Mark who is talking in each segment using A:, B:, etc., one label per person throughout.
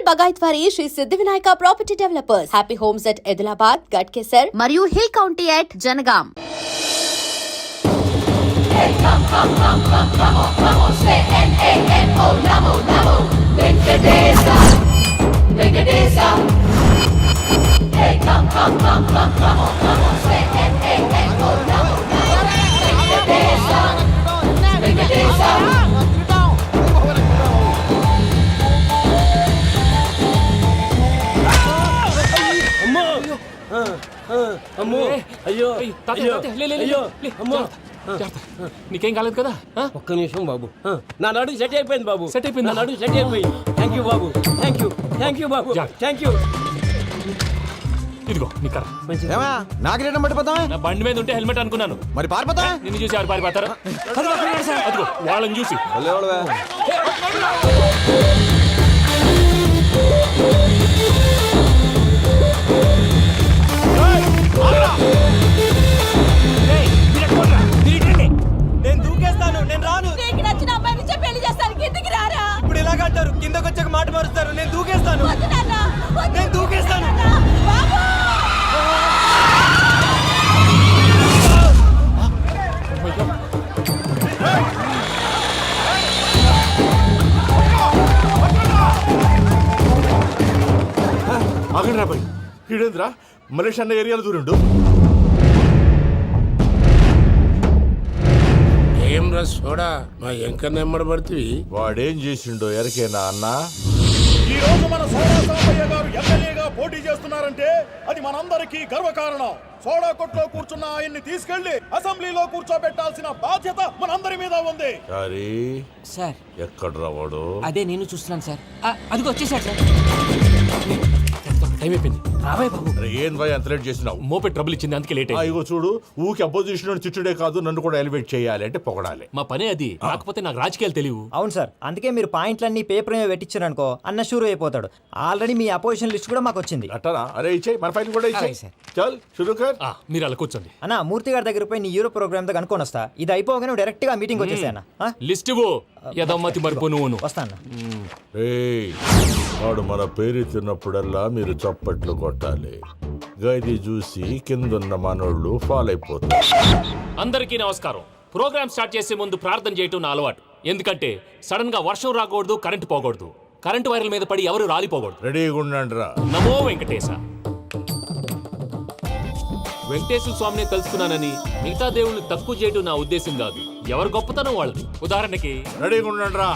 A: బగాయత్ వారి శ్రీ సిద్ధి Vinayaka property developers. Happy homes at Edilabad, Ghatkesar మరియు hill county at Jangaon.
B: అమ్మో అయ్యో
C: నీకేం కాలేదు కదా?
B: ఒక్క నిమిషం బాబు, నా నడుము సెట్ అయిపోయింది బాబు. సెట్ అయిపోయింది, నా నడుము సెట్ అయిపోయింది. Thank you Babu, thank you Babu, thank you.
C: ఇదిగో నీ కర్ర.
D: నాకు రేటం పట్టిపోతావా?
C: నా బండి మీద ఉంటే హెల్మెట్ అనుకున్నాను.
D: మరి పారిపోతా?
C: నిన్ను చూసి ఎవరు పారిపోతారు? అదిగో వాళ్ళని చూసి.
B: నేను దూకేస్తాను, నేను రాను.
E: నీకు నచ్చిన అమ్మాయి నుంచే పెళ్లి చేస్తాను, కిందకి రారా.
B: ఇప్పుడు ఇలాగంటారు, కిందకి వచ్చాక మాట మారుస్తారు. నేను దూకేస్తాను,
E: వద్దు నాన్న, వద్దు.
B: నేను దూకేస్తాను.
E: బాబు!
F: ఆగండి రాబాయ్, ఈడేంద్రా మలేషియా అన్న ఏరియాలో దూరిండు.
G: ఏం రా సోడా, మా ఎంకన్న ఎమ్మడబడుతుంది.
F: వాడేం చేసిండో ఎరకేనా అన్న?
H: ఈ రోజు మన సోడా సాంబయ్య గారు ఎమ్మెల్యేగా పోటీ చేస్తున్నారంటే అది మనందరికీ గర్వకారణం. సోడా కొట్లో కూర్చున్న ఆయన్ని తీసుకెళ్లి అసెంబ్లీలో కూర్చోబెట్టాల్సిన బాధ్యత మనందరి మీద ఉంది.
F: సారీ
I: సార్,
F: ఎక్కడ రావాడు?
I: అదే నేను చూస్తున్నాను సార్. అదిగో వచ్చేసాడు సార్.
C: టైం అయిపోయింది. రాబాయ్ బాబు.
F: అరే ఏం భయ అంత లేట్ చేసినావు?
C: మోపే ట్రబుల్ ఇచ్చింది, అందుకే లేట్ అయింది.
F: ఇగో చూడు, ఊకి అపోజిషన్ తిట్టుడే కాదు, నన్ను కూడా ఎలివేట్ చేయాలి అంటే పొగడాలి.
C: మా పనే అది. కాకపోతే నాకు రాజకీయాలు తెలియవు.
J: అవును సార్, అందుకే మీరు పాయింట్లన్నీ పేపర్ మీద పెట్టించారు అనుకో, అన్న షూర్ అయిపోతాడు. ఆల్రెడీ మీ అపోజిషన్ లిస్ట్ కూడా మాకు వచ్చింది.
F: అట్టనా? అరే ఇచ్చేయి, మన ఫైల్ కూడా ఇచ్చేయి. చల్ షురూ కర్.
C: మీరు అలా కూర్చోండి.
J: అన్న, మూర్తి గారి దగ్గర పోయి నీ యూరో ప్రోగ్రామ్ తో కనుక్కొని వస్తా. ఇది అయిపోగానే డైరెక్ట్ గా మీటింగ్ వచ్చేసాయన్న.
C: లిస్ట్ యదమ్మతి మరుపు నువ్వు.
J: వస్తాను.
F: వాడు మన పేరు తిన్నప్పుడల్లా మీరు చప్పట్లు కొట్టాలి. గది చూసి కిందున్న మనోళ్ళు ఫాలో అయిపోతారు.
C: అందరికీ నమస్కారం. ప్రోగ్రామ్ స్టార్ట్ చేసే ముందు ప్రార్థన చేయటం నా అలవాటు. ఎందుకంటే సడన్ గా వర్షం రాకూడదు, కరెంటు పోకూడదు, కరెంటు వైర్ల మీద పడి ఎవరు రాలిపోకూడదు.
F: రెడీగా ఉండండి రా.
C: నమో వెంకటేశ. వెంకటేశ్వర స్వామిని తెలుసుకున్నానని మిగతా దేవుళ్ళని తక్కువ చేయడం నా ఉద్దేశం కాదు. ఎవరు గొప్పతనం వాళ్ళది. ఉదాహరణకి
F: రెడీగా ఉండండి రా.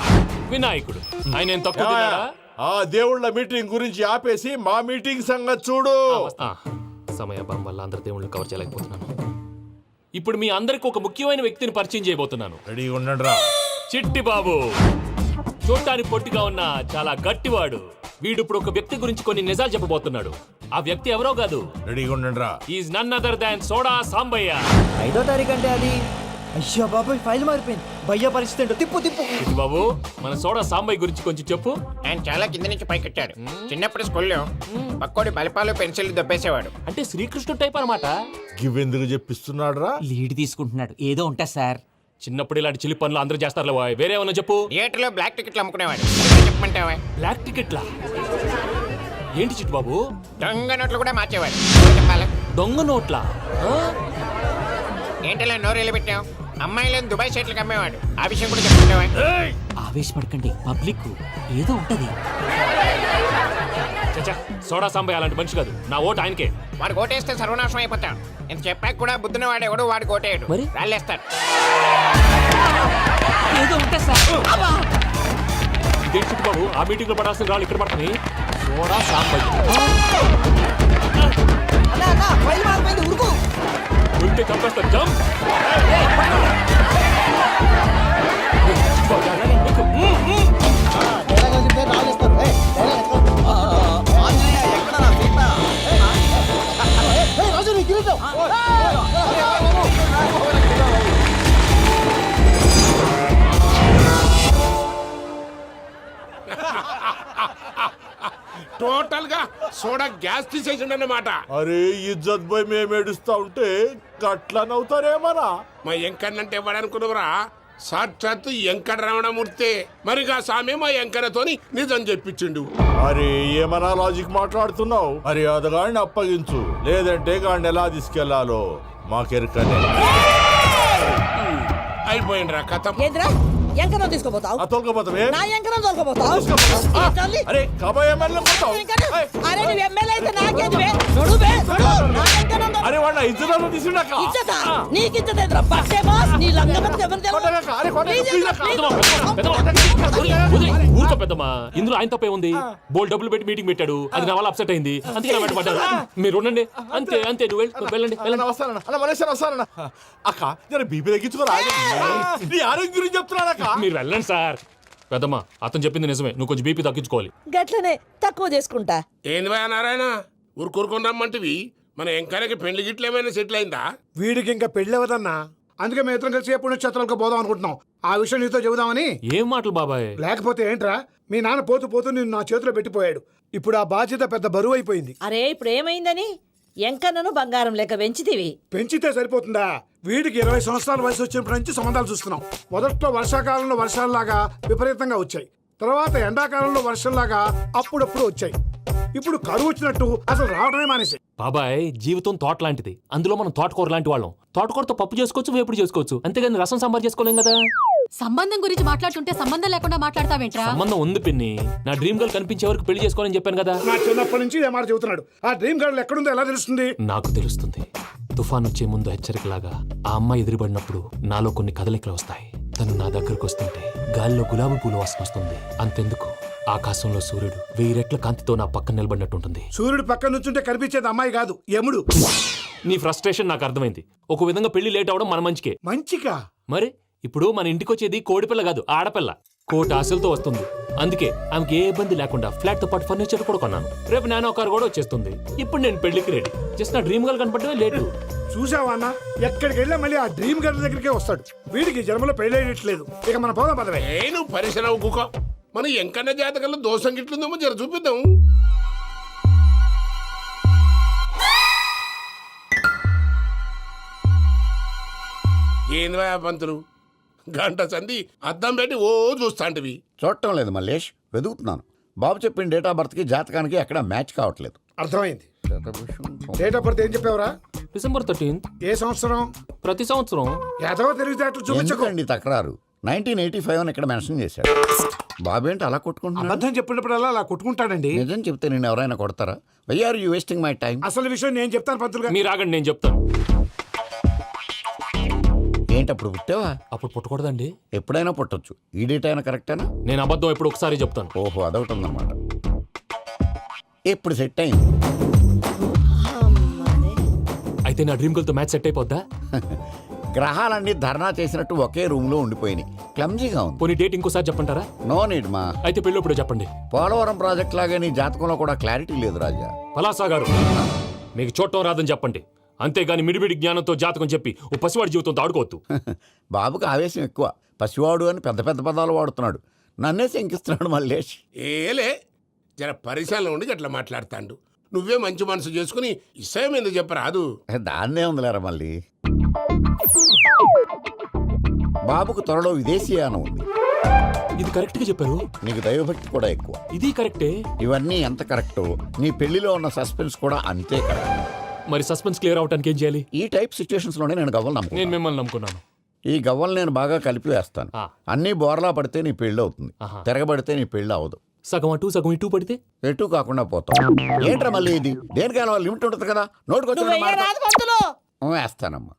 C: వినాయకుడు, ఆయన ఏం తక్కువ తిన్నాడా?
F: ఆ దేవుళ్ళ మీటింగ్ గురించి ఆపేసి మా మీటింగ్ సంగతి చూడు.
C: సమయాభావం వల్ల అందరి దేవుళ్ళని కవర్ చేయలేకపోతున్నాను. ఇప్పుడు మీ అందరికి ఒక ముఖ్యమైన వ్యక్తిని పరిచయం చేయబోతున్నాను.
F: రెడీగా ఉండండి రా.
C: చిట్టి బాబు. చూడటానికి పొట్టిగా ఉన్న చాలా గట్టివాడు. వీడు ఇప్పుడు ఒక వ్యక్తి గురించి కొన్ని నిజాలు చెప్పబోతున్నాడు. ఆ వ్యక్తి ఎవరో కాదు.
F: రెడీగా ఉండండి రా.
C: Is none other than soda Sambayya.
J: 5వ తారీఖు అంటే అది. అయ్యో బాబాయ్, ఫైల్ మారిపోయింది. భయ్య పరిస్థితి ఏంటో తిప్పు తిప్పు.
C: చిట్టి బాబు, మన సోడా సాంబయ్య గురించి కొంచెం చెప్పు.
G: ఆయన చాలా కింద నుంచి పైకెట్టాడు. చిన్నప్పుడు స్కూల్లో పక్కోడి బలిపాలు పెన్సిల్ దొబ్బేసేవాడు.
C: అంటే శ్రీకృష్ణుడు టైప్ అన్నమాట.
F: గివెందుకు చెప్పిస్తున్నాడు రా?
I: లీడ్ తీసుకుంటున్నాడు, ఏదో ఉంటా సార్.
C: చిన్నప్పుడు ఇలాంటి చిలి పనులు అందరూ చేస్తారులే. వేరే ఏమన్నా చెప్పు.
G: థియేటర్లో బ్లాక్ టికెట్లు అమ్ముకునేవాడు. చెప్పమంటావా?
C: బ్లాక్ టికెట్లా? ఏంటి చిట్టు బాబు?
G: దొంగ నోట్లు కూడా మార్చేవాడు. చెప్పాలి.
C: దొంగ నోట్లా?
G: ఏంటలా నోరేళ్ళు పెట్టావు? అమ్మాయిలను దుబాయ్ షర్ట్లకు అమ్మేవాడు. ఆ విషయం కూడా చెప్పమంటావా?
I: ఆవేశపడకండి, పబ్లిక్ ఏదో ఉంటది.
C: చచ్చా, సోడా సాంబయ్య అలాంటి మనిషి కాదు. నా ఓటు ఆయనకే.
G: వాడు ఓటేస్తే సర్వనాశనం అయిపోతాం. ఇంత చెప్పాక కూడా బుద్ధిన వాడు ఎవడు వాడు ఓటేయడు.
I: మరి?
G: రాళ్ళేస్తాడు.
I: ఏదో ఉంటా సార్.
C: ఇదే చిట్టు బాబు, ఆ మీటింగ్ లో పడాల్సిన రాళ్ళు ఇక్కడ పడుతుంది. సోడా సాంబయ్య ఉంటే చంపేస్తా. జంప్.
G: టోటల్ గా సోడా గ్యాస్ తీసేసిండన్నమాట.
F: అరే ఇజ్జత్ పోయి మేము ఏడుస్తా ఉంటే గట్లా నవ్వుతారేమరా?
G: మా ఎంకన్నంటే ఎవడనుకున్నావురా?
D: సాక్షాత్తు వెంకట రమణమూర్తే మరిగా సామె మా వెంకన్నతోని నిజం చెప్పించిండు.
F: అరే ఏమన్నా లాజిక్ మాట్లాడుతున్నావు? మరి అదగాడిని అప్పగించు, లేదంటే గాడిని ఎలా తీసుకెళ్లాలో మాకెరకనే.
D: అయిపోయిండ్రా కథ.
E: ఏంద్రా ఎంకరం తీసుకోపోతావు?
F: ఆ తోలుకోపోతావే?
E: నా ఎంకరం తోలుకోపోతావు?
F: అరే కబాయ్ ఎమ్మెల్యే పోతావు.
E: అరే నువ్వు ఎమ్మెల్యే అయితే నాకేంటివే? నడువే నా ఎంకరం
F: అరే వాడిన ఇద్దరు తీసుకున్నాక
E: ఇచ్చతా నీకు ఇచ్చదేంద్రా బస్సే బాస్ నీ లంగమతి ఎవరు
C: ఊరుకో పెద్దమ్మా, ఇందులో ఆయన తప్పే ఉంది. బోల్ డబ్బులు పెట్టి మీటింగ్ పెట్టాడు, అది నా వల్ల అప్సెట్ అయింది, అందుకే నా వెంట పడ్డారు. మీరు ఉండండి, అంతే అంతే, నువ్వు వెళ్ళండి వెళ్ళండి.
F: వస్తానన్నా అన్న మలేషియా వస్తానన్నా. అక్క నేను బీపీ తగ్గించుకోరా, నీ ఆరోగ్యం గురించి చెప్తున్నాను అక్క.
C: మీరు వెళ్ళండి సార్. పెద్దమ్మా అతను చెప్పింది నిజమే, నువ్వు కొంచెం బీపీ తగ్గించుకోవాలి.
E: గట్లనే తక్కువ చేసుకుంటా.
D: ఏంది భయ నారాయణ ఊరుకూరుకొని రమ్మంటివి? మన వెంకన్నకి పెళ్లి గిట్ల ఏమైనా సెటిల్ అయిందా?
H: వీడికి ఇంకా పెళ్ళవదన్నా, అందుకే మేము ఇద్దరం కలిసి పుణ్యక్షేత్రాలకు పోదాం అనుకుంటున్నాం. ఆ విషయం నీతో చెబుదామని.
C: ఏం మాటలు బాబాయ్?
H: లేకపోతే ఏంట్రా, మీ నాన్న పోతూ పోతూ నిన్ను నా చేతిలో పెట్టిపోయాడు. ఇప్పుడు ఆ బాధ్యత పెద్ద బరువు అయిపోయింది.
E: అరే ఇప్పుడు ఏమైందని ఎంకన్నను బంగారం లెక్క పెంచితివి.
H: పెంచితే సరిపోతుందా? వీడికి 20 సంవత్సరాల వయసు వచ్చినప్పటి నుంచి సంబంధాలు చూస్తున్నాం. మొదట్లో వర్షాకాలంలో వర్షాలలాగా విపరీతంగా వచ్చాయి, తర్వాత ఎండాకాలంలో వర్షంలాగా అప్పుడప్పుడు వచ్చాయి. ఇప్పుడు కరువు వచ్చినట్టు అసలు రావడమే మానేసి.
C: బాబాయ్ జీవితం తోట లాంటిది, అందులో మనం తోటకూర లాంటి వాళ్ళం. తోటకూరతో పప్పు చేసుకోవచ్చు, వేపుడు చేసుకోవచ్చు, అంతేగాని రసం సాంబార్ చేసుకోలేం కదా.
K: సంబంధం గురించి మాట్లాడుతుంటే సంబంధం లేకుండా మాట్లాడతావేంట్రా?
C: సంబంధం ఉంది పిన్ని, నా డ్రీమ్ గర్ల్ కనిపించే వరకు పెళ్లి చేసుకోవాలని చెప్పాను కదా.
H: నా చిన్నప్పటి నుంచి ఏ మాట చెబుతున్నాడు. ఆ డ్రీమ్ గర్ల్ ఎక్కడుందో ఎలా తెలుస్తుంది?
C: నాకు తెలుస్తుంది. తుఫాన్ వచ్చే ముందు హెచ్చరికలాగా ఆ అమ్మాయి ఎదురుపడినప్పుడు నాలో కొన్ని కదలికలు వస్తాయి. తను నా దగ్గరకు వస్తుంటే గాలిలో గులాబీ పూలు వాసన వస్తుంది. అంతెందుకు, ఆకాశంలో సూర్యుడు 1000 రెట్ల కాంతితో నా పక్కన నిలబడినట్టుంటుంది.
H: సూర్యుడు పక్కన నుంచుంటే కనిపించేది అమ్మాయి కాదు, యముడు.
C: నీ ఫ్రస్ట్రేషన్ నాకు అర్థమైంది. ఒక విధంగా పెళ్లి లేట్ అవడం మన మంచికే.
H: మంచిగా?
C: మరి ఇప్పుడు మన ఇంటికి వచ్చేది కోడిపిల్ల కాదు, ఆడపిల్ల. కోటి ఆశలతో వస్తుంది. అందుకే ఆమెకి ఏ ఇబ్బంది లేకుండా ఫ్లాట్ తో పాటు ఫర్నిచర్ కూడా కొన్నాను. రేపు నానో కారు కూడా వచ్చేస్తుంది. ఇప్పుడు నేను పెళ్లికి రెడీ. జస్ట్ నా డ్రీమ్ గర్ల్ కనపడమే లేటు.
H: చూసావా అన్న, ఎక్కడికి వెళ్ళా మళ్ళీ ఆ డ్రీమ్ గర్ల్ దగ్గరికే వస్తాడు. వీడికి జన్మలో పెళ్ళేయట్లేదు. ఇక మన పోదాం పదవే.
D: నువ్వు పరిశ్రమ కుక. మన వెంకన్న జాతకంలో దోషం గిట్లుందేమో జర చూపిద్దాం. ఏంది భయ పంతులు, గంట సంధి అద్దం పెట్టి ఓ చూస్తాంటివి.
L: చూడటం లేదు మల్లేష్, వెతుకుతున్నాను. బాబు చెప్పిన డేట్ ఆఫ్ బర్త్కి జాతకానికి ఎక్కడ మ్యాచ్ కావట్లేదు.
H: అర్థమైంది. డేట్ ఆఫ్ బర్త్ ఏం చెప్పావురా?
C: December 13th.
H: ఏ సంవత్సరం?
C: ప్రతి సంవత్సరం.
H: ఎదవ తెలివితేటలు చూపించకండి.
L: ఎందుకండి తక్రారు? 1985 అని ఇక్కడ మెన్షన్ చేశాడు. బాబు ఏంటి అలా కొట్టుకుంటున్నాడు?
H: అబద్ధం చెప్పినప్పుడల్లా అలా కొట్టుకుంటాడండి.
L: నిజం చెప్తే నేను ఎవరైనా కొడతారా? Why are you wasting my time?
H: అసలు విషయం నేను చెప్తాను పంతులు గారు.
C: మీరు ఆగండి, నేను చెప్తాను.
L: ఏంటి అప్పుడు పుట్టావా?
C: అప్పుడు పుట్టకూడదండి.
L: ఎప్పుడైనా పుట్టొచ్చు. ఈ డేట్ అయినా కరెక్టేనా?
C: నేను అబద్ధం ఎప్పుడు ఒకసారి చెప్తాను.
L: ఓహో, అదొకటి ఉందన్నమాట. ఎప్పుడు సెట్ అయింది?
C: అయితే నా డ్రీమ్ గర్ల్ తో మ్యాచ్ సెట్ అయిపోద్దా?
L: గ్రహాలన్నీ ధర్నా చేసినట్టు ఒకే రూమ్ లో ఉండిపోయినాయి. క్లమ్జీగా ఉంది.
C: పోనీ డేట్ ఇంకోసారి చెప్పంటారా?
L: నో నీడ్ మా.
C: అయితే పెళ్ళప్పుడు చెప్పండి.
L: పోలవరం ప్రాజెక్ట్ లాగే నీ జాతకంలో కూడా క్లారిటీ లేదు రాజా.
C: పలాసా గారు, మీకు చూడటం రాదని చెప్పండి, అంతేగాని మిడిమిడి జ్ఞానంతో జాతకం చెప్పి ఓ పసివాడి జీవితంతో ఆడుకోవద్దు.
L: బాబుకి ఆవేశం ఎక్కువ. పసివాడు అని పెద్ద పెద్ద పదాలు వాడుతున్నాడు. నన్నే శంకిస్తున్నాడు మల్లేష్.
D: ఏలే జర పరిశ్రమలో ఉండి అట్లా మాట్లాడతాండు. నువ్వే మంచి మనసు చేసుకుని ఇష్టం ఎందుకు చెప్పరాదు?
L: దాన్నే ఉందిలేరా మళ్ళీ. బాబుకు త్వరలో విదేశీయానం ఉంది.
C: ఇది కరెక్ట్ గా చెప్పారు.
L: నీకు దైవభక్తి కూడా ఎక్కువ.
C: ఇది కరెక్టే.
L: ఇవన్నీ ఎంత కరెక్టో నీ పెళ్లిలో ఉన్న సస్పెన్స్ కూడా అంతే కరెక్ట్.
C: మరి సస్పెన్స్ క్లియర్ అవడానికి ఏం చేయాలి?
L: ఈ టైప్ సిచ్యువేషన్స్ లోనే నేను గవ్వలు నమ్ముకున్నాను.
C: నేను మిమ్మల్ని నమ్ముకున్నాను.
L: ఈ గవ్వలు నేను బాగా కలిపి వేస్తాను. అన్నీ బోర్లా పడితే నీ పెళ్లి అవుతుంది, తిరగబడితే నీ పెళ్లి అవదు.
C: సగం అటు సగం ఇటు పడితే
L: ఎటు కాకుండా పోతాం. ఏంట్రా మళ్ళీ ఇది? దేనికైనా లిమిట్ ఉంటుంది కదా. నోటుకొచ్చి వేస్తానమ్మా.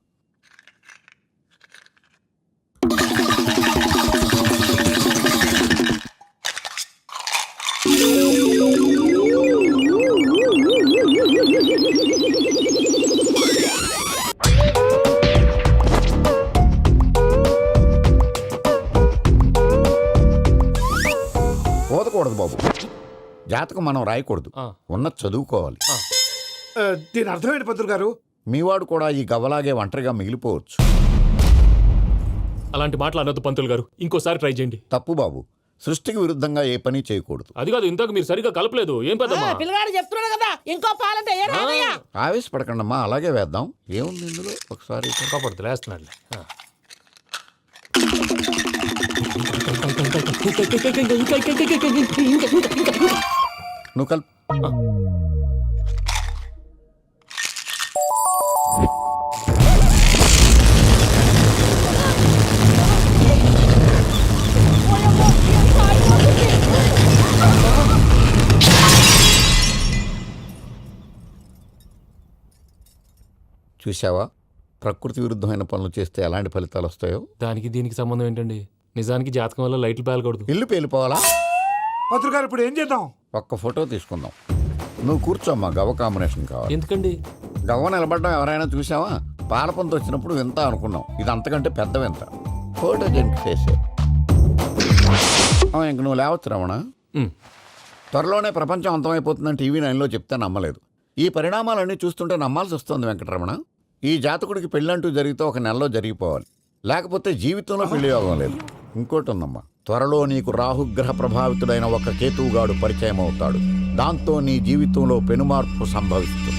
L: పోదకూడదు బాబు. జాతకం మనం రాయకూడదు, ఉన్నది చదువుకోవాలి.
H: దీని అర్థమేంటి పంతులు గారు?
L: మీవాడు కూడా ఈ గవ్వలాగే ఒంటరిగా మిగిలిపోవచ్చు.
C: అలాంటి మాటలు అనొద్దు పంతులు గారు, ఇంకోసారి ట్రై చేయండి.
L: తప్పు బాబు. సృష్టికి విరుద్ధంగా ఏ పని చేయకూడదు.
C: అది కాదు, ఇంతకు మీరు సరిగా కలపలేదు. ఏం పెద్దమ్మా?
E: పిల్లగాడు చెప్తున్నాడు కదా, ఇంకో పాలంటే ఏ రాదయ్యా.
L: ఆవేశపడకండమ్మా, అలాగే వేద్దాం. ఏముంది ఇందులో? ఒకసారి
C: కాపాడుతు లేస్తున్నాడులే.
L: నువ్వు కల్ చూసావా, ప్రకృతి విరుద్ధమైన పనులు చేస్తే ఎలాంటి ఫలితాలు వస్తాయో.
C: దానికి దీనికి సంబంధం ఏంటండి? నిజానికి జాతకం వల్ల లైట్లు పేలకూడదు.
L: ఇల్లు పేలిపోవాలా?
H: పత్రికారు ఇప్పుడు ఏం చేద్దాం?
L: ఒక్క ఫోటో తీసుకుందాం. నువ్వు కూర్చోమ్మా, గవ్వ కాంబినేషన్ కావాలి.
C: ఎందుకండి?
L: గవ్వ నిలబడడం ఎవరైనా చూసావా? పాలపంత వచ్చినప్పుడు వింత అనుకున్నాం, ఇది అంతకంటే పెద్ద వింత. ఫోటో జంక్ చేసే ఇంక నువ్వు లేవచ్చు రమణ. త్వరలోనే ప్రపంచం అంతమైపోతుందని టీవీ 9లో చెప్తే నమ్మలేదు. ఈ పరిణామాలన్నీ చూస్తుంటే నమ్మాల్సి వస్తుంది వెంకటరమణ. ఈ జాతకుడికి పెళ్ళంటూ జరిగితే 1 నెలలో జరిగిపోవాలి, లేకపోతే జీవితంలో పెళ్లి యోగం లేదు. ఇంకోటి ఉందమ్మా, త్వరలో నీకు రాహుగ్రహ ప్రభావితుడైన ఒక కేతువుగాడు పరిచయం అవుతాడు. దాంతో నీ జీవితంలో పెనుమార్పు సంభవిస్తుంది.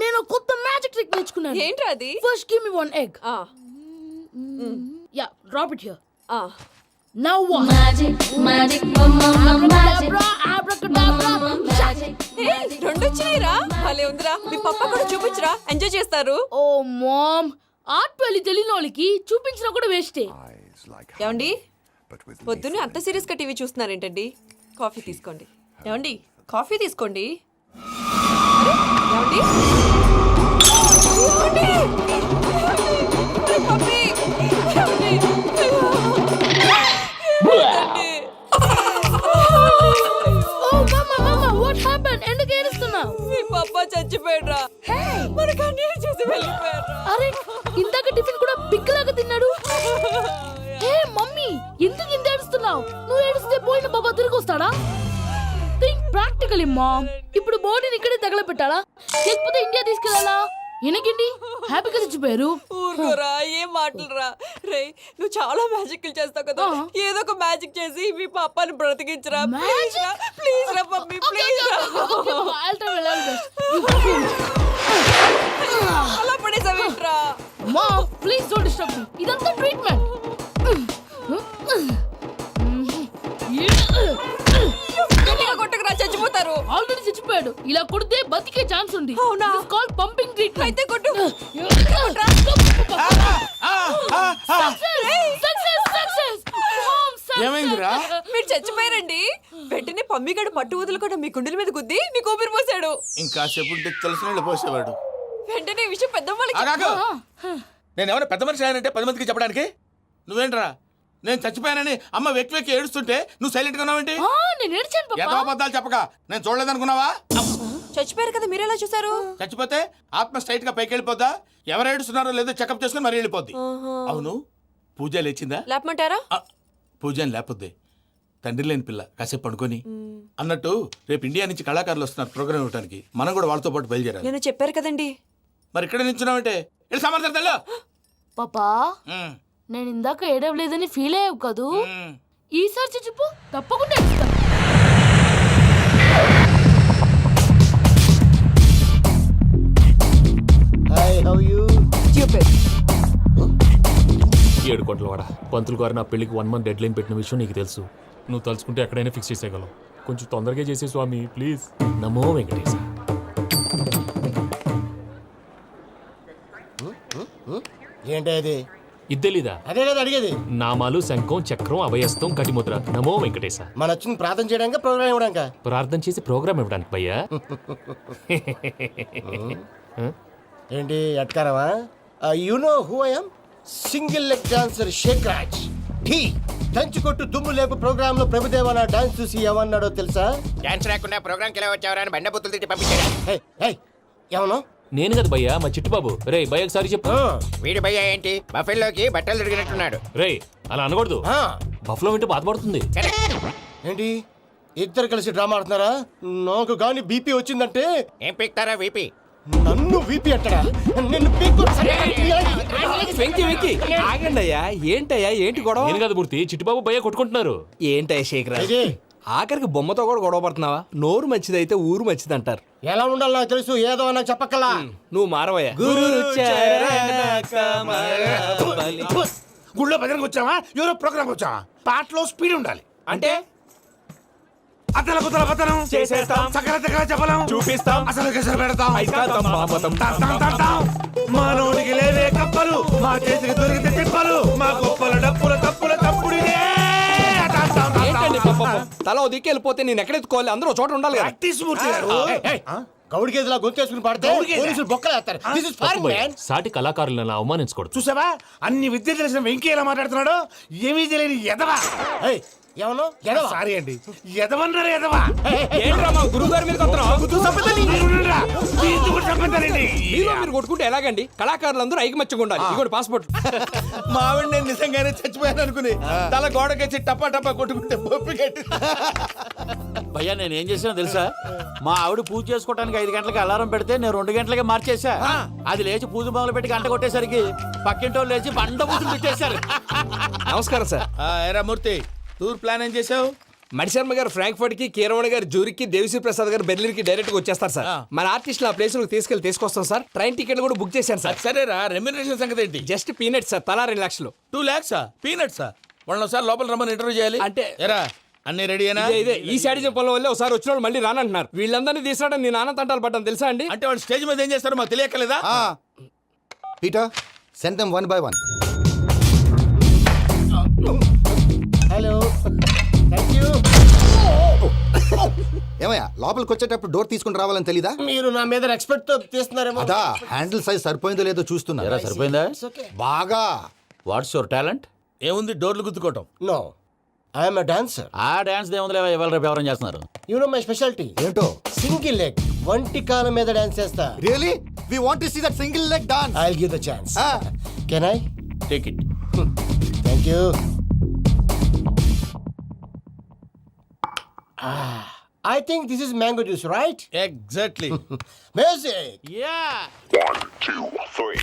E: నేను కొత్త మ్యాజిక్ ట్రిక్ నేర్చుకున్నాను.
K: ఏంట్రా అది?
E: First give me 1 egg. Yeah, drop it here. Now what? Magic
K: రెండు వచ్చినాయిరా. భలే ఉందిరా. మీ పప్ప కూడా చూపించరా, ఎంజాయ్ చేస్తారు.
E: ఓ మామ్, ఆర్ట్ వెళ్ళి తెలియని వాళ్ళకి చూపించినా కూడా వేస్టే.
K: ఏమండి, పొద్దున్నే అంత సీరియస్ గా టీవీ చూస్తున్నారేంటండి? కాఫీ తీసుకోండి. ఏమండి, కాఫీ తీసుకోండి. ఏమండి? పప్పి! ఏమండి?
E: ఎందుకు ఏడుస్తున్నావు?
K: మీ పప్ప చచ్చిపోయాడురా. మనకు అన్యాయం చేసి వెళ్ళిపోయాడురా.
E: అరే, ఇందాక టిఫిన్ కూడా పిక్కలాగా తిన్నాడు. హే మమ్మీ, ఎందుకు ఇంత ఏడుస్తున్నావు? నువ్వు ఏడిస్తే పోయిన బాబా తిరిగి వస్తాడా? Think practically mom. ఇప్పుడు బాడీని ఇక్కడే తగలబెట్టాలా, లేకపోతే ఇండియా తీసుకెళ్ళాలా? ఎనకండి హ్యాపీగా చచ్చిపోయారు.
K: ఊరుకోరా, ఏం మాటలురా. రే, నువ్వు చాలా మ్యాజిక్లు చేస్తావు కదా, ఏదో ఒక మ్యాజిక్ చేసి మీ పాపాని బ్రతికించరా. ప్లీజ్ రా మమ్మీ, ప్లీజ్ రా. అలా పడేసావేంట్రా?
E: Mom please don't disturb me. ఇదంతా ట్రీట్మెంట్.
K: కొట్టకరా, చచ్చిపోతారు.
E: ఆల్రెడీ చచ్చిపోయాడు. ఇలా కొడితే బతికే ఛాన్స్ ఉంది.
K: అవునా?
E: Call pumping treatment.
K: అయితే కొట్టు.
H: ఏమైందిరా?
K: మీరు చచ్చిపోయారండి. వెంటనే పమ్మిగాడు పట్టు వదులుకుండా మీ గుండెల మీద గుద్ది మీకు ఊపిరి పోసాడు.
H: ఇంకా చెప్పుంటే తెలిసిన పోసేవాడు.
K: వెంటనే ఈ విషయం పెద్ద వాళ్ళకి.
H: నేను ఎవరైనా పెద్ద మనిషి ఆయనంటే 10 మందికి చెప్పడానికి. నువ్వేంట్రా, నేను చచ్చిపోయానని అమ్మ వెక్కి వెక్కి ఏడుస్తుంటే నువ్వు సైలెంట్ గా ఉన్నావేంటి?
E: నేను ఏడ్చాను పాపా.
H: ఏదో అబద్ధాలు చెప్పక నేను చూడలేదనుకున్నావా?
K: చచ్చిపోయారు కదా, మీరెలా చూసారు?
H: చచ్చిపోతే ఆత్మ స్ట్రైట్ గా పైకి వెళ్ళిపోద్దా? ఎవరు ఏడుస్తున్నారో లేదో చెకప్ చేసుకుని మరీ వెళ్ళిపోద్ది. అవును, పూజ లేచిందా?
K: లేపమంటారా?
H: పూజ అని లేకపోద్ది. తండ్రి లేని పిల్ల, కాసేపు పడుకొని. అన్నట్టు రేపు ఇండియా నుంచి కళాకారులు వస్తున్నారు ప్రోగ్రామ్ ఇవ్వడానికి. మనం కూడా వాళ్ళతో పాటు బయలుదేరాలి.
K: నేను చెప్పారు కదండి.
H: మరి ఇక్కడ నిల్చున్నావంటే సామర్థ్యం.
E: పాపా, నేను ఇందాక ఏడవలేదని ఫీల్ అయ్యావు కదూ? ఈసారి చచ్చిపో, తప్పకుండా ఏడుస్తాను.
C: ఏడు కోట్ల వాడ పంతులు గారు నా పెళ్లికి 1 month డెడ్ లైన్ పెట్టిన విషయం నీకు తెలుసు. నువ్వు తలుచుకుంటే ఎక్కడైనా ఫిక్స్ చేసేయగలవు. కొంచెం తొందరగా చేసే స్వామి ప్లీజ్. నమో వెంకటేశ.
B: ఏంటి అది?
C: ఇద్దెలీదా?
B: అదే కదా అడిగేది.
C: నామాలు శంఖం చక్రం అభయస్తం కటిముద్ర. నమో వెంకటేశ.
B: మన వచ్చింది ప్రార్థన చేయడానికి, ప్రోగ్రామ్ ఇవ్వడానికి.
C: ప్రార్థన చేసి ప్రోగ్రామ్ ఇవ్వడానికి భయ్యా.
B: ఏంటి ఎట్కారమా? You know who I am? Single leg dancer Shaik Raj. ఠీ దంచి కొట్టు దుమ్ము లేపు ప్రోగ్రామ్ లో ప్రభుదేవ నా డాన్స్ చూసి ఏమన్నాడో తెలుసా?
G: డాన్స్ రాకుండా ప్రోగ్రామ్ కి ఎలా వచ్చావరా అని బండ బుద్ధులు తిట్టి పంపించాడు.
B: ఏమన్నా?
C: నేను కదా భయ్యా, మా చిట్టుబాబు. రే భయ్య ఒకసారి చెప్పు.
G: వీడి భయ్య ఏంటి బఫెల్లోకి బట్టలు తిరిగినట్టున్నాడు.
C: రే అలా అనకూడదు. బఫ్లో వింటే బాధపడుతుంది.
B: ఏంటి ఇద్దరు కలిసి డ్రామా ఆడుతున్నారా? నాకు గాని బీపీ వచ్చిందంటే
G: ఏం పీక్తారా వీపీ?
B: నన్ను వీపీ అట్టడా నిన్ను పీక్కు
M: వెంకి వెంకి ఆగండి అయ్యా ఏంటయ్యా ఏంటి గొడవ
C: నేను కాదు మూర్తి చిట్టుబాబు భయ్య కొట్టుకుంటున్నారు.
M: ఏంటయ్యా శేఖర్
B: ఇది
M: ఆఖరికి బొమ్మతో కూడా గొడవ పడుతున్నావా? నోరు మంచిదైతే ఊరు మంచిది అంటారు.
B: ఎలా ఉండాలో నాకు తెలుసు, ఏదో నాకు చెప్పక్కలా.
M: నువ్వు మారవయ్యా.
D: గుళ్ళో భజనకు వచ్చావా ఎవరో ప్రోగ్రామ్ వచ్చావా? పాటలో స్పీడ్ ఉండాలి.
M: అంటే
D: అతల కుతల పతనం
M: చేసేస్తాం,
D: సకల దగ్గర చెప్పలేం,
M: చూపిస్తాం,
D: అసలు గెసరు పెడతాం,
M: ఐకాంతం, మామతం.
D: మానవుడికి లేవే కప్పలు, మా చేతికి దొరికితే తిప్పలు, మా గొప్పల డప్పుల తప్పుల తప్పుడిదే.
M: ఏంటండి పాపం? తల ఓ దిక్కు వెళ్ళిపోతే నేను ఎక్కడెత్తుకోవాలి? అందరూ ఒక చోట ఉండాలి కదా.
D: ప్రాక్టీస్ మూర్తి గారు.
B: గౌడి గేదెలా గొంతేసుకుని పాడితే పోలీసులు బొక్కలు వేస్తారు. This is foreign, man.
C: సాటి కళాకారులను అవమానించకూడదు.
D: చూసావా అన్ని విద్య తెలిసిన వెంకీ ఎలా మాట్లాడుతున్నాడు? ఏమీ తెలియని ఎదవా.
B: ఏయ్, ఏమను ఎడవ
D: సారీ అండి, ఎదవన్నారు ఎదవా.
M: ఏంట్రా మా గురువు గారి మీద మీరు కొట్టుకుంటే ఎలాగండి? కళాకారులందరూ ఐకమత్యంగా ఉండాలి. ఇదిగోండి పాస్పోర్ట్.
H: మా ఆవిడ నేను నిజంగానే చచ్చిపోయాను అనుకుని తల గోడకొచ్చి టపా టపా కొట్టుకుంటే బొప్పి కట్టి.
J: భయ్యా నేను ఏం చేసినా తెలుసా? మా ఆవిడ పూజ చేసుకోవడానికి 5 గంటలకి అలారం పెడితే నేను 2 గంటలకే మార్చేసా. అది లేచి పూజ మొదలు పెట్టి గంట కొట్టేసరికి పక్కింటోళ్ళు లేచి బండ పూజలు పెట్టేశారు.
M: నమస్కారం సార్.
H: ఎరా మూర్తి, టూర్ ప్లాన్ ఏం చేసావు?
M: మణిశర్మ గారు ఫ్రాంక్ఫర్ట్ కి, కీరవాణి గారు జూరికి, దేవిశ్రీ ప్రసాద్ గారు బెర్లిన్ కి డైరెక్ట్ గా వచ్చేస్తారు సార్. మన ఆర్టిస్ట్ ఆ ప్లేస్ తీసుకొస్తాం సార్. ట్రైన్ టికెట్ కూడా బుక్ చేశాను సార్.
H: సరేరా, రెమ్యూనరేషన్ సంగతి ఏంటి?
M: జస్ట్ పీనట్స్ సార్, తలా 2 లక్షలు.
H: 2 lakhs పీనట్సా? వాళ్ళని ఒకసారి లోపల రమ్మని ఇంటర్వ్యూ చేయాలి.
M: అంటే
H: ఎరా అన్ని రెడీయేనా?
M: ఇదే ఈ శాడిజం పొలం వల్లే ఒకసారి వచ్చిన వాళ్ళు మళ్ళీ రానంటున్నారు. వీళ్ళందరినీ తీసుకురావడం నేను ఆనంద తంటాలు పడ్డాను తెలుసా అండి.
H: అంటే వాళ్ళు స్టేజ్ మీద ఏం చేస్తారో మాకు తెలియక్కలేదా?
B: Peter, send them one by one. Hello, thank you.
N: ఏమయ్యా లోపలికి వచ్చేటప్పుడు డోర్ తీసుకుని రావాలని తెలీదా?
B: మీరు నా మీద ఎక్స్పెక్ట్ తో తీస్తున్నారేమో.
N: అదా హ్యాండిల్ సైజ్ సరిపోయిందో లేదో చూస్తున్నా.
J: సరిపోయిందా?
N: బాగా.
J: What's your talent?
H: ఏముంది డోర్లు గుద్దుకోవటం?
B: No, I'm a dancer.
J: ఆ డాన్స్ దేవుందిలే, ఇవాళ రేపు ఎవరైనా చేస్తున్నారు.
B: యు నో మై స్పెషాలిటీ
N: ఏంటో?
B: సింగిల్ లెగ్, వంటి కాలం మీద డాన్స్ చేస్తా.
N: Really we want to see that single leg dance.
B: I will give the chance. Can I
H: take it.
B: Thank you. I think this is mango juice, right?
H: Exactly.
B: Music.
J: Yeah.
L: 1, 2, 3.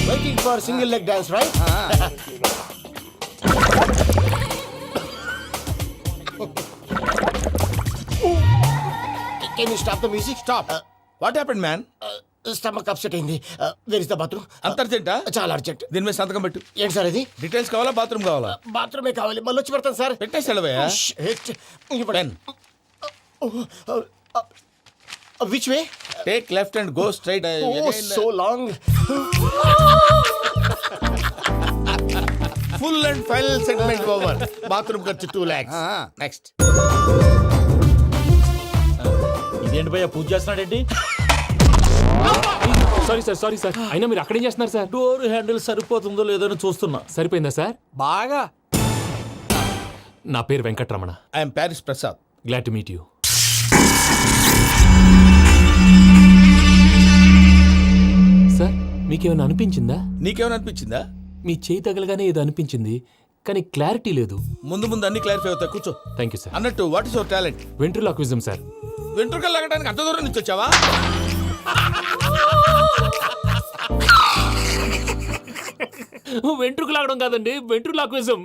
B: Waiting for single leg dance, right? Can you stop the music?
H: Stop. What happened, man?
B: Stomach upset అయింది. Where is the bathroom?
H: అంత అర్జెంటా?
B: చాలా urgent.
H: దీని మీద సంతకం పెట్టు.
B: ఏంటి sir ఇది?
H: Details కావాలా బాత్రూమ్ కావాలా?
B: బాత్రూమే కావాలి, మళ్ళీ వచ్చి పెడతాను సార్.
H: పెట్టేసి వెళ్ళవయ్యా. Pen.
B: Which way?
H: Take left and go straight.
B: Oh, so long.
H: Full and final segment over. Bathroom ఖర్చు 2 lakhs. నెక్స్ట్.
J: ఇదేంటి భయ్యా పూజ చేస్తున్నాడేంటి?
C: Sorry sir. అయినా మీరు అక్కడేం చేస్తున్నారు సార్?
J: డోర్ హ్యాండిల్ సరిపోతుందో లేదో అని చూస్తున్నా.
C: సరిపోయిందా సార్?
M: బాగా.
C: నా పేరు Venkataramana.
H: I'm Paris Prasad.
C: Glad to meet you. Sir, మీకేమైనా అనిపించిందా?
H: నీకేమైనా అనిపించిందా?
C: మీ చేయి తగలగానే ఏదో అనిపించింది, కానీ క్లారిటీ లేదు.
H: ముందు అన్ని క్లారిఫై అవుతాయి, కూర్చో.
C: Thank you sir.
H: అన్నట్టు what is your talent?
C: Ventriloquism sir.
H: వెంట్రుకలు లాగడానికి అంత దూరం నుంచి వచ్చావా?
C: వెంట్రుకు లాగడం కాదండి, వెంట్రులాక్విజం.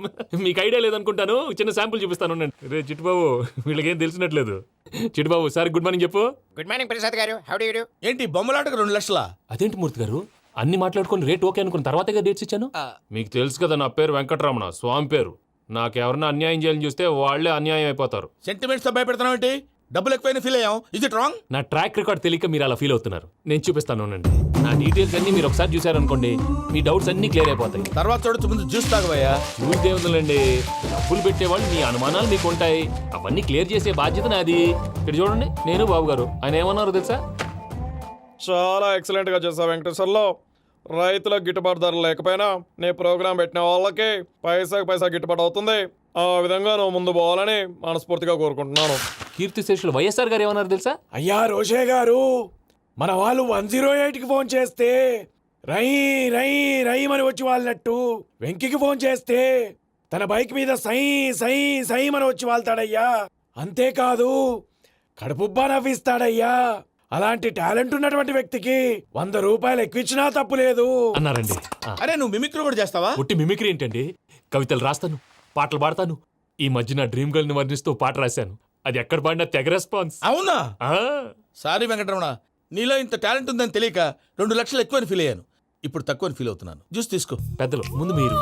C: మీకు ఐడియా లేదనుకుంటాను, చిన్న శాంపుల్ చూపిస్తాను. రే చిట్టుబాబు, వీళ్ళకేం తెలిసినట్లేదు. చిట్టుబాబు సార్ గుడ్ మార్నింగ్ చెప్పు.
G: Good morning Prasad garu. How do you do?
H: ఏంటి బొమ్మలాటకు 2 లక్షలా?
C: అదేంటి మూర్తి గారు, అన్ని మాట్లాడుకుని రేట్ ఓకే అనుకున్న తర్వాతగా డేట్స్ ఇచ్చాను. మీకు తెలుసు కదా నా పేరు వెంకటరమణ, స్వామి పేరు. నాకెవరన్నా అన్యాయం చేయాలని చూస్తే వాళ్లే అన్యాయం అయిపోతారు.
H: సెంటిమెంట్స్ తో భయపెడతావు ఏంటి? డబ్బులు ఎక్కువైనా ఫీల్ అయ్యాం. Is it wrong?
C: నా ట్రాక్ రికార్డ్ తెలియక మీరు అలా ఫీల్ అవుతున్నారు. నేను చూపిస్తాను. నా డీటెయిల్స్ అన్ని మీరు ఒకసారి చూసారనుకోండి, మీ డౌట్స్ అన్ని క్లియర్ అయిపోతాయి.
H: తర్వాత చూడొచ్చు, ముందు జ్యూస్ తాగబోయా.
C: చూస్తే ఉందండి, డబ్బులు పెట్టేవాళ్ళు మీ అనుమానాలు మీకు ఉంటాయి, అవన్నీ క్లియర్ చేసే బాధ్యత నాది. ఇక్కడ చూడండి, నేను బాబు గారు. ఆయన ఏమన్నారు తెలుసా?
H: చాలా ఎక్సలెంట్ గా చేసావు వెంకటేశ్వర్లో. రైతులకు గిట్టుబాటు ధర లేకపోయినా నీ ప్రోగ్రాం పెట్టిన వాళ్ళకి పైసా గిట్టుబాటు అవుతుంది. ఆ విధంగా నువ్వు ముందు పోవాలని మనస్ఫూర్తిగా కోరుకుంటున్నాను.
C: కీర్తిశేషులు వైఎస్ఆర్ గారు ఏమన్నారు తెలుసా?
H: అయ్యా రోషే గారు, మన వాళ్ళు 108కి ఫోన్ చేస్తే రై రై రైమని వచ్చి వాళ్ళనట్టు, వెంకికి ఫోన్ చేస్తే తన బైక్ మీద సై సై సైమని వచ్చి వాళ్తాడయ్యా. అంతేకాదు కడుపుబ్బా నవ్విస్తాడయ్యా. అలాంటి టాలెంట్ ఉన్నటువంటి వ్యక్తికి 100 రూపాయలు ఎక్కువిచ్చినా తప్పు లేదు
C: అన్నారండి.
N: అరే నువ్వు మిమిక్రీ కూడా చేస్తావా?
C: పుట్టి మిమిక్రీ ఏంటండి? కవితలు రాస్తాను, పాటలు పాడతాను. ఈ మధ్య నా డ్రీమ్ గర్ల్ ని వర్ణిస్తూ పాట రాశాను. అది ఎక్కడ పాడినా తెగ రెస్పాన్స్.
N: అవునా?
C: ఆ,
N: సారీ వెంకటరమణ, నీలో ఇంత టాలెంట్ ఉందని తెలియక 2 లక్షలు ఎక్కువని ఫీల్ అయ్యాను. ఇప్పుడు తక్కువని ఫీల్ అవుతున్నాను. జ్యూస్ తీసుకో.
C: పెద్దలు ముందు మీరు.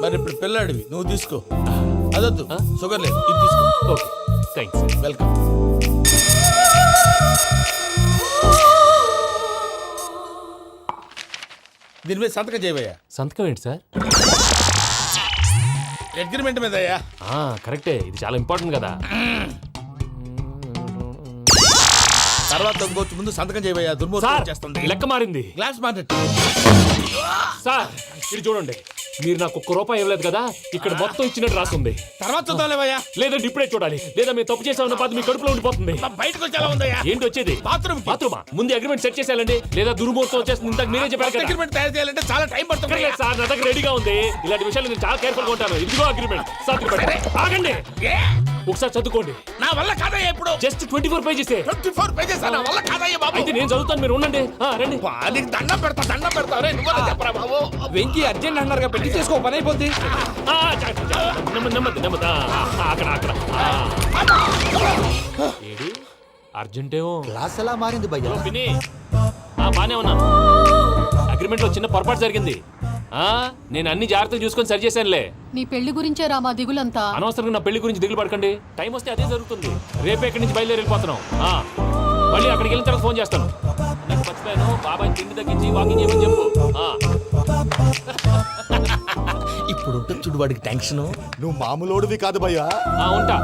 N: మరి ఇప్పుడు పిల్లాడివి, నువ్వు తీసుకో. అదొద్దు, షుగర్ లేదు, ఇది తీసుకో.
C: Okay, thanks.
N: వెల్కమ్. దీని మీద సంతకం చేయవయ్యా.
C: సంతకం ఏంటి సార్?
N: అగ్రిమెంట్ మీద అయ్యా.
C: కరెక్టే, ఇది చాలా ఇంపార్టెంట్ కదా.
N: తర్వాత ఇంకొచ్చి ముందు సంతకం చేయవయ్యా. దుర్మోహం చేస్తుంది.
C: లెక్క మారింది.
N: Glass market.
C: సార్ ఇది చూడండి, మీరు నాకు 1 రూపాయి ఇవ్వలేదు కదా, ఇక్కడ మొత్తం ఇచ్చినట్టు రాస్తుంది.
N: తర్వాత చూద్దాంలేవయ్యా.
C: లేదంటే ఇప్పుడే చూడాలి, లేదా మేము తప్పు చేసామన్న బాధ మీ కడుపులో ఉండిపోతుంది.
N: బయటకు వచ్చి ఎలా ఉందయ్యా?
C: ఏంటి వచ్చేది?
N: బాత్రూమా?
C: ముందు అగ్రిమెంట్ సెట్ చేసేయాలండి, లేదా దుర్మూర్తం వచ్చేస్తుంది. ఇంతకు మీరే చెప్పారు కదా.
N: అగ్రిమెంట్ తయారు చేయాలంటే చాలా టైం పడుతుంది.
C: లేదు సార్, నా దగ్గర రెడీగా ఉంది. ఇలాంటి విషయాలు నేను చాలా కేర్ఫుల్ గా ఉంటాను. ఇదిగో అగ్రిమెంట్. ఆగండి, ఒకసారి చదువుకోండి.
N: నా వల్ల కాదయ్యా. ఇప్పుడు
C: జస్ట్ 24 పేజెస్.
N: 24 పేజెస్ నా వల్ల కాదయ్యా బాబు.
C: అయితే నేను చదువుతాను, మీరు ఉండండి. రండి.
N: నీకు దండం పెడతా. రే నువ్వు చెప్పరా బాబు.
M: వెంకీ అర్జెంట్ అన్నారుగా, పెళ్లి చేసుకో, పని అయిపోద్ది.
C: నెమ్మది. అక్కడ ఏడి అర్జెంటేమో.
N: క్లాస్ ఎలా మారింది భయ్యా?
C: విని బానే ఉన్నాను. అగ్రిమెంట్ లో చిన్న పొరపాటు జరిగింది. నేను అన్ని జాగ్రత్తలు చూసుకొని సరి చేశానులే.
E: నీ పెళ్లి గురించే రామా దిగులంతా.
C: అనవసరంగా నా పెళ్లి గురించి దిగులు పడకండి. టైం వస్తే అదే జరుగుతుంది. రేపే ఇక్కడి నుంచి బయలుదేరి వెళ్ళిపోతున్నాం. మళ్ళీ అక్కడికి వెళ్ళిన తర్వాత ఫోన్ చేస్తాను. నాకు మర్చిపోయాను, బాబాయ్ తిండి తగ్గించి వాకింగ్ చేయమని చెప్పు.
N: ఇప్పుడు ఉంటుంది చూడు వాడికి టెన్షన్.
H: నువ్వు మామూలోడివి కాదు భయ్యా.
C: ఉంటా.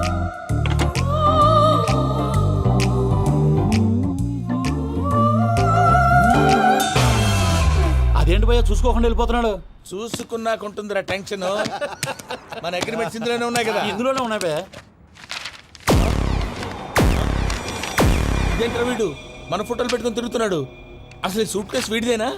J: అదేంటి భయ్యా చూసుకోకుండా వెళ్ళిపోతున్నాడు?
N: చూసుకున్నాకుంటుందిరా టెన్షన్. మన అగ్రిమెంట్స్ ఇందులోనే ఉన్నాయి కదా.
J: ఇందులోనే ఉన్నాయి భయ్యా.
N: ఇదేంట్రా వీడు మన ఫోటోలు పెట్టుకొని తిరుగుతున్నాడు? అసలు ఈ సూట్ కేసు వీడిదేనా?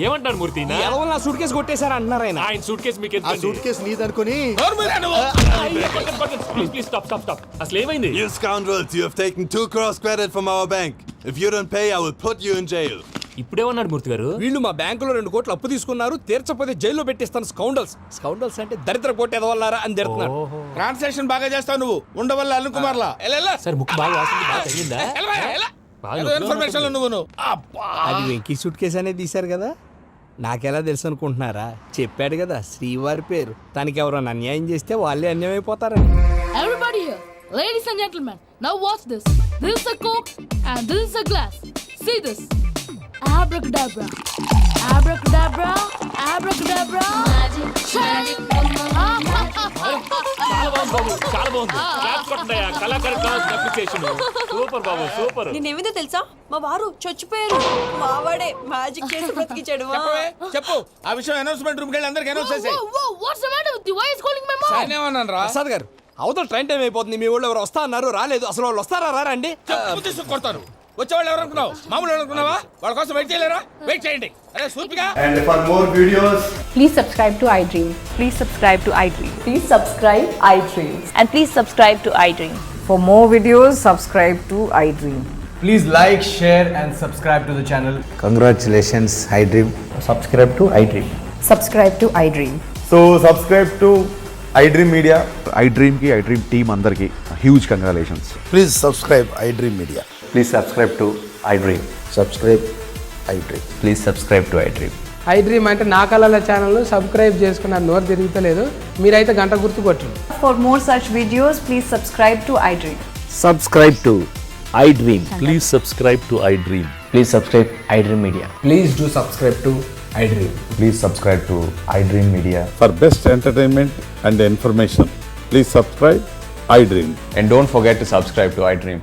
C: ఏమంటారు మూర్తి?
M: నా సూట్ కేసు కొట్టేశారు అంటున్నారు ఆయన.
C: ఆయన సూట్ కేసు మీకు
H: ఆ సూట్ కేసు నీదనుకుని.
C: Please stop. అసలు ఏమైంది?
O: You scoundrels, you have taken 2 crores credit from our bank. If you don't pay, I will put you in jail.
C: ఇప్పుడేమన్నాడు మూర్తి గారు?
M: వీళ్ళు మా బ్యాంకులో 2 కోట్లు అప్పు తీసుకున్నారు, తీర్చపోతే జైల్లో పెట్టిస్తాను. స్కౌండల్స్ అంటే దరిద్ర కోట ఎదవల్లారా అని తిడుతున్నారు.
N: ట్రాన్సాక్షన్ బాగా చేస్తావు నువ్వు. ఉండవల్ల అరుణ్ కుమార్ లా.
C: సార్ ముక్కు బాగా వాసింది, బాగా తగిలిందా?
N: ఇన్ఫర్మేషన్ నువ్వు.
M: అది వెంకీ సూట్ కేసు అనేది తీశారు కదా, నాకెలా తెలుసు అనుకుంటున్నారా? చెప్పాడు కదా శ్రీవారి పేరు. తనకి ఎవరైనా అన్యాయం చేస్తే వాళ్ళే అన్యాయం అయిపోతారని.
E: Everybody here, ladies and gentlemen, now watch this. This is a coke and this is a glass. See this. Abracadabra. Abracadabra. Abracadabra. Magic.
C: చాలా బాగుంది. క్లాప్స్ కొట్టండియా. కళాకారు క్లాస్ అప్రిసియేషన్. సూపర్ బాబు, సూపర్.
K: నేనేమిందో తెలుసా, మా వారు చచ్చిపోయారు. మావాడే మ్యాజిక్ చేసి బ్రతికించాడు.
N: చెప్పు ఆ విషయం. అనౌన్స్మెంట్ రూమ్ కెళ్ళి అందరికి అనౌన్స్ చేసేయ్.
E: What's the matter with you? Why is calling my mom?
N: నేనేమన్నాను రా?
M: ప్రసాద్ గారు, అవతల ట్రైన్ టైం అయిపోతుంది. మీ వాళ్ళు ఎవరు వస్తా అన్నారు, రాలేదు. అసలు వాళ్ళు వస్తారా రారా అండి?
N: తీసుకు కొడతారు. వచ్చేవాళ్ళు ఎవరు అనుకున్నావు? మామూలు అనుకున్నావా? వాళ్ళ కోసం వెయిట్ చేయలేరా? వెయిట్ చేయండి. అరే సూపిగా.
O: And for more videos,
P: please subscribe to iDream. Please subscribe to iDream.
K: Please subscribe iDream.
P: And please subscribe to iDream.
K: For more videos, subscribe to iDream.
M: Please like, share and subscribe to the channel.
O: congratulations, iDream. Subscribe to iDream.
K: Subscribe to iDream.
O: So subscribe to iDream Media. iDream ki iDream team andarki huge congratulations. Please subscribe iDream Media. Please subscribe to iDream. Subscribe iDream. Please subscribe to iDream.
M: iDream అంటే నా కళల channel subscribe చేసుకున్న నోరు తిరుగుతలేదు. మీరైతే గంట గుర్తు కొట్టండి.
K: For more such videos, please subscribe to iDream.
O: Subscribe to iDream. Please subscribe to iDream. Please subscribe iDream Media.
M: Please do subscribe to iDream.
O: Please subscribe to iDream Media. For best entertainment and information, please subscribe iDream. And don't forget to subscribe to iDream.